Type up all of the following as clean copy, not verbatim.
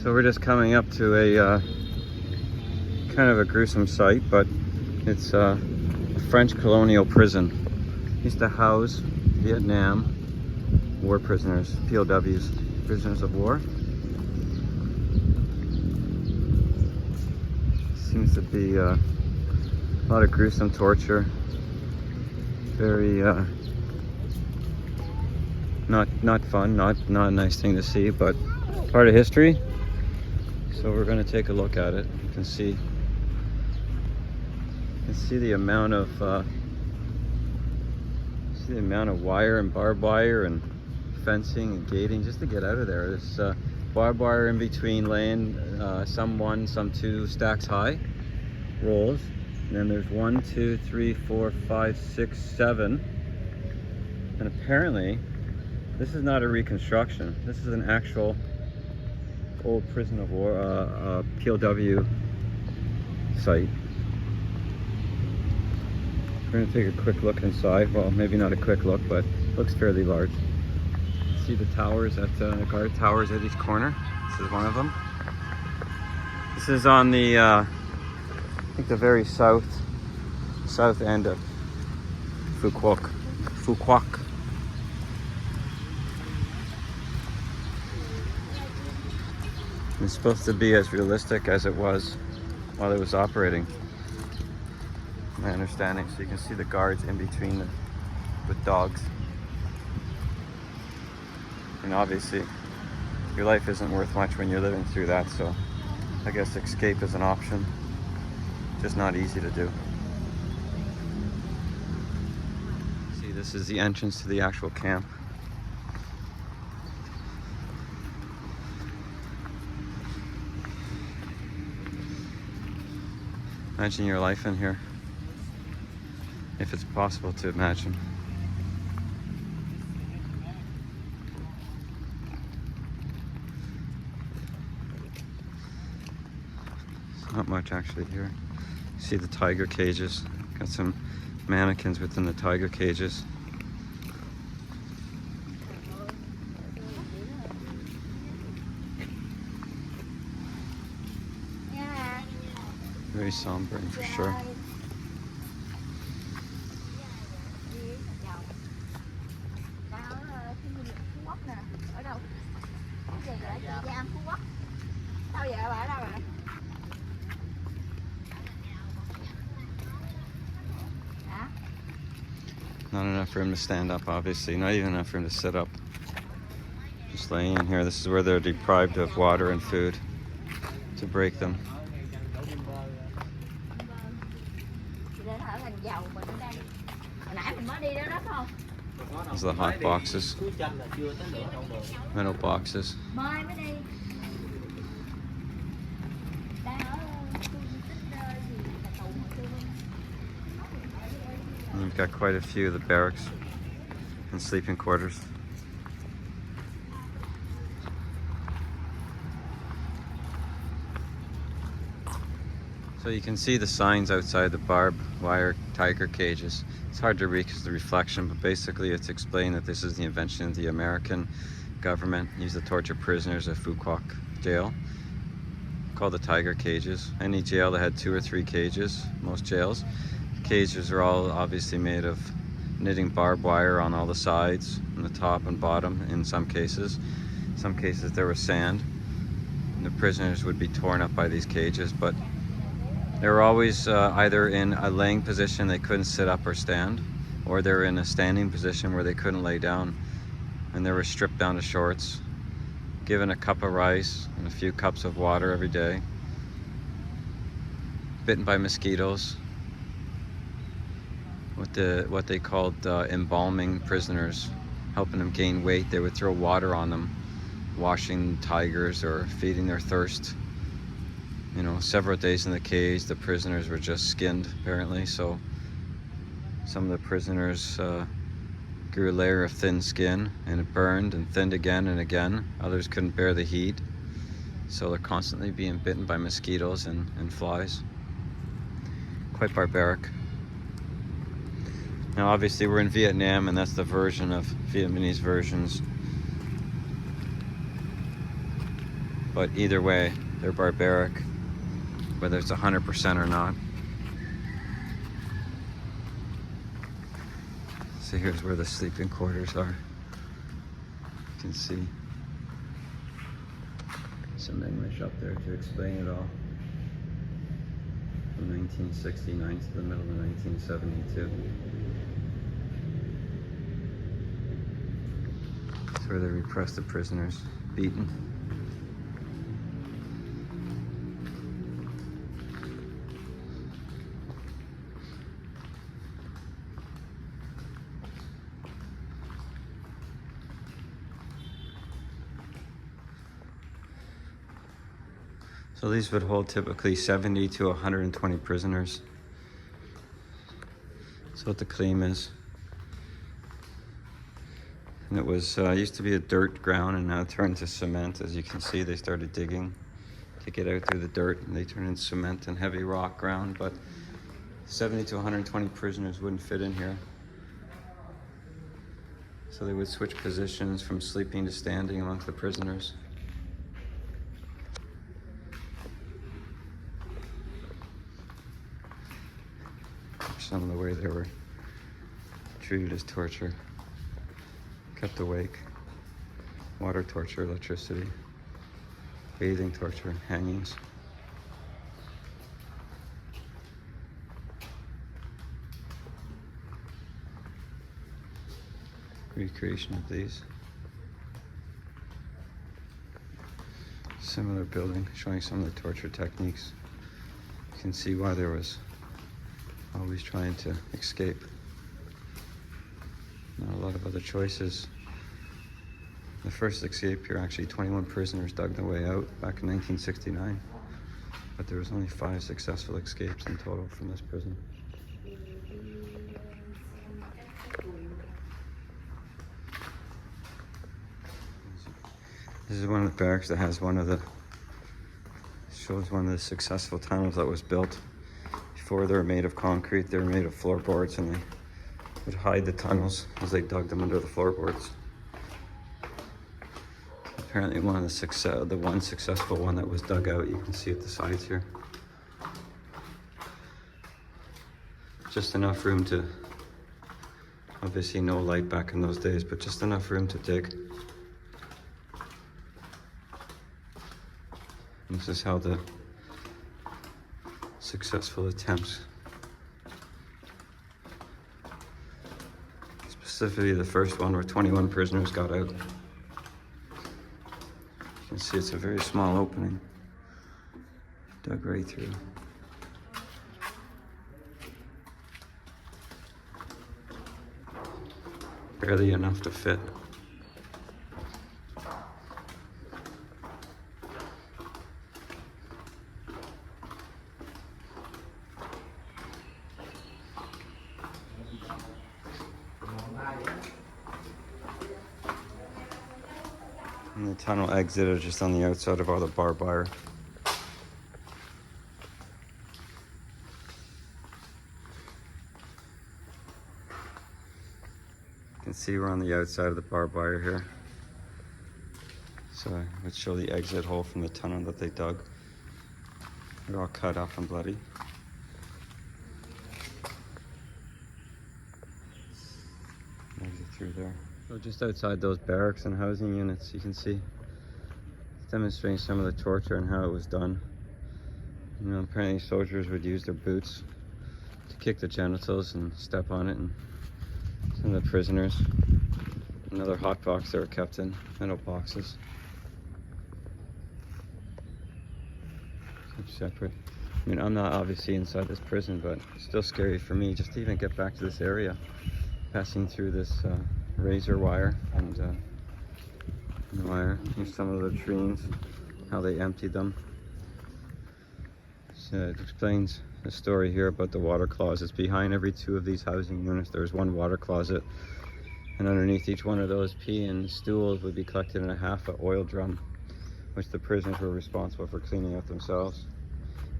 So we're just coming up to a kind of a gruesome site, but it's a French colonial prison. Used to house Vietnam war prisoners, POWs, prisoners of war. Seems to be a lot of gruesome torture. Very not fun, not a nice thing to see, but part of history. So we're going to take a look at it. You can see the amount of wire and barbed wire and fencing and gating just to get out of there. There's barbed wire in between, laying some 1, some 2 stacks high rolls, and then there's 1, 2, 3, 4, 5, 6, 7, and apparently this is not a reconstruction. This is an actual old prison of war, POW site. We're going to take a quick look inside. Well, maybe not a quick look, but it looks fairly large. See the towers at the guard towers at each corner. This is one of them. This is on the I think the very south end of Phu Quoc. Phu Quoc. It's supposed to be as realistic as it was while it was operating, my understanding. So you can see the guards in between with dogs. And obviously your life isn't worth much when you're living through that, so I guess escape is an option, just not easy to do. See, this is the entrance to the actual camp. Imagine your life in here, if it's possible to imagine. There's not much actually here. See the tiger cages. Got some mannequins within the tiger cages. Very sombering for sure. Not enough room to stand up, obviously. Not even enough room to sit up. Just laying in here. This is where they're deprived of water and food to break them. These are the hot boxes, metal boxes. And you've got quite a few of the barracks and sleeping quarters. So you can see the signs outside the barbed wire tiger cages. It's hard to read because of the reflection, but basically it's explained that this is the invention of the American government. Used to torture prisoners at Phu Quoc jail, called the tiger cages. Any jail that had 2 or 3 cages, most jails. The cages are all obviously made of knitting barbed wire on all the sides, on the top and bottom in some cases. In some cases there was sand, and the prisoners would be torn up by these cages, but they were always either in a laying position, they couldn't sit up or stand, or they were in a standing position where they couldn't lay down, and they were stripped down to shorts, given a cup of rice and a few cups of water every day, bitten by mosquitoes, what they called embalming prisoners, helping them gain weight. They would throw water on them, washing tigers or feeding their thirst. You know, several days in the cage, the prisoners were just skinned, apparently. So some of the prisoners grew a layer of thin skin, and it burned and thinned again and again. Others couldn't bear the heat, so they're constantly being bitten by mosquitoes and flies. Quite barbaric. Now obviously we're in Vietnam, and that's the version of Vietnamese versions. But either way, they're barbaric, whether it's 100% or not. So here's where the sleeping quarters are. You can see some English up there to explain it all. From 1969 to the middle of 1972. It's where they repressed the prisoners, beaten. So these would hold typically 70 to 120 prisoners. That's what the claim is. And it was used to be a dirt ground, and now it turned to cement. As you can see, they started digging to get out through the dirt, and they turned into cement and heavy rock ground. But 70 to 120 prisoners wouldn't fit in here. So they would switch positions from sleeping to standing amongst the prisoners. Some of the way they were treated as torture, kept awake, water torture, electricity, bathing torture, hangings. Recreation of these. Similar building, showing some of the torture techniques. You can see why there was always trying to escape. Not a lot of other choices. The first escape here, actually 21 prisoners dug their way out back in 1969, but there was only 5 successful escapes in total from this prison. This is one of the barracks that has shows one of the successful tunnels that was built. Before they were made of concrete, they were made of floorboards, and they would hide the tunnels as they dug them under the floorboards. Apparently the one successful one that was dug out, you can see at the sides here. Just enough room to, obviously no light back in those days, but just enough room to dig. And this is how the successful attempts, specifically the first one where 21 prisoners got out. You can see it's a very small opening, dug right through. Barely enough to fit. And the tunnel exit is just on the outside of all the barbed wire. You can see we're on the outside of the barbed wire here. So I would show the exit hole from the tunnel that they dug. They're all cut up and bloody. Exit through there. So just outside those barracks and housing units, you can see it's demonstrating some of the torture and how it was done. You know, apparently soldiers would use their boots to kick the genitals and step on it, and some of the prisoners, another hot box they were kept in, metal boxes. Kept separate. I mean, I'm not obviously inside this prison, but it's still scary for me just to even get back to this area, passing through this razor wire and wire. Here's some of the latrines, how they emptied them. So it explains the story here about the water closets. Behind every 2 of these housing units there's one water closet, and underneath each one of those pee and stools would be collected in a half an oil drum, which the prisoners were responsible for cleaning out themselves.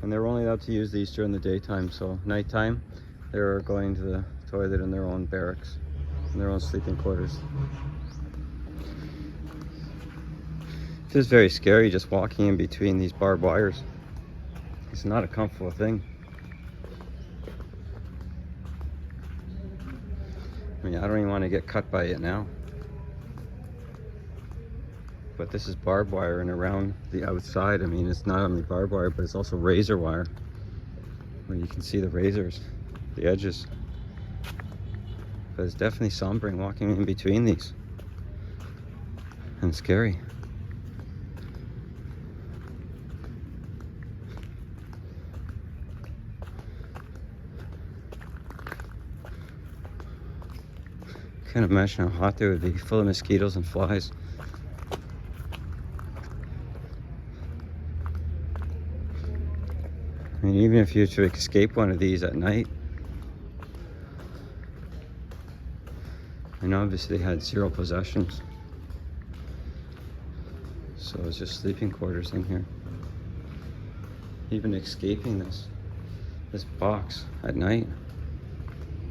And they were only allowed to use these during the daytime, so nighttime they were going to the toilet in their own barracks, in their own sleeping quarters. It's just very scary just walking in between these barbed wires. It's not a comfortable thing. I mean, I don't even want to get cut by it now. But this is barbed wire, and around the outside, I mean, it's not only barbed wire, but it's also razor wire, where you can see the razors, the edges. But it's definitely sombering walking in between these. And scary. Can't imagine how hot they would be, full of mosquitoes and flies. I mean, even if you were to escape one of these at night, and obviously they had 0 possessions, so it's just sleeping quarters in here. Even escaping this box at night,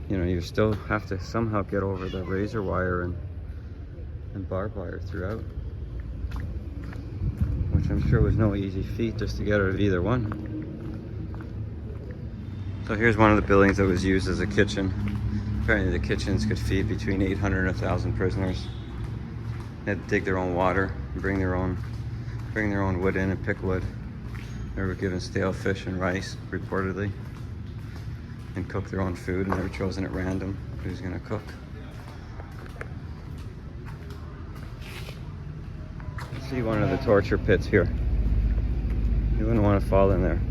you know, you still have to somehow get over the razor wire and barbed wire throughout, which I'm sure was no easy feat just to get out of either one. So here's one of the buildings that was used as a kitchen. Apparently the kitchens could feed between 800 and 1,000 prisoners. They had to dig their own water, and bring their own wood in and pick wood. They were given stale fish and rice, reportedly, and cook their own food, and they were chosen at random who's gonna cook. See one of the torture pits here. You wouldn't want to fall in there.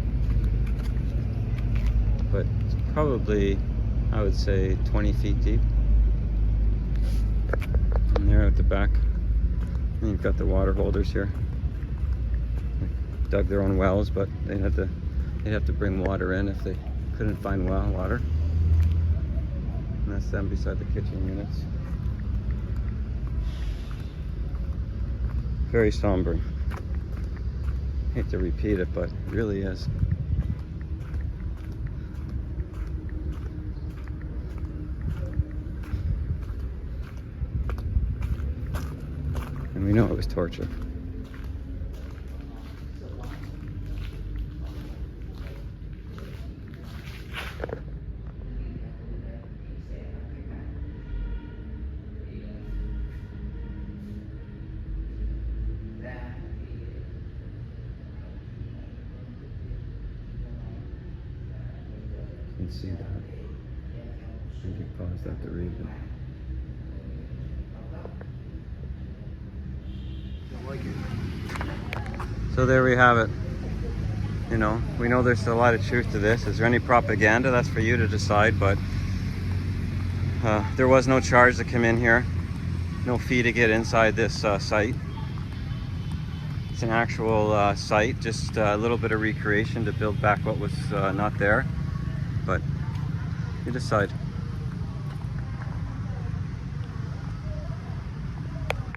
But it's probably, I would say, 20 feet deep. And there at the back, and you've got the water holders here. They dug their own wells, but they'd have to bring water in if they couldn't find well water. And that's them beside the kitchen units. Very somber. Hate to repeat it, but it really is. And we know it was torture. You can see that. I think you paused that to read it. So there we have it. You know, we know there's a lot of truth to this. Is there any propaganda? That's for you to decide, but there was no charge to come in here. No fee to get inside this site. It's an actual site, just a little bit of recreation to build back what was not there. But you decide.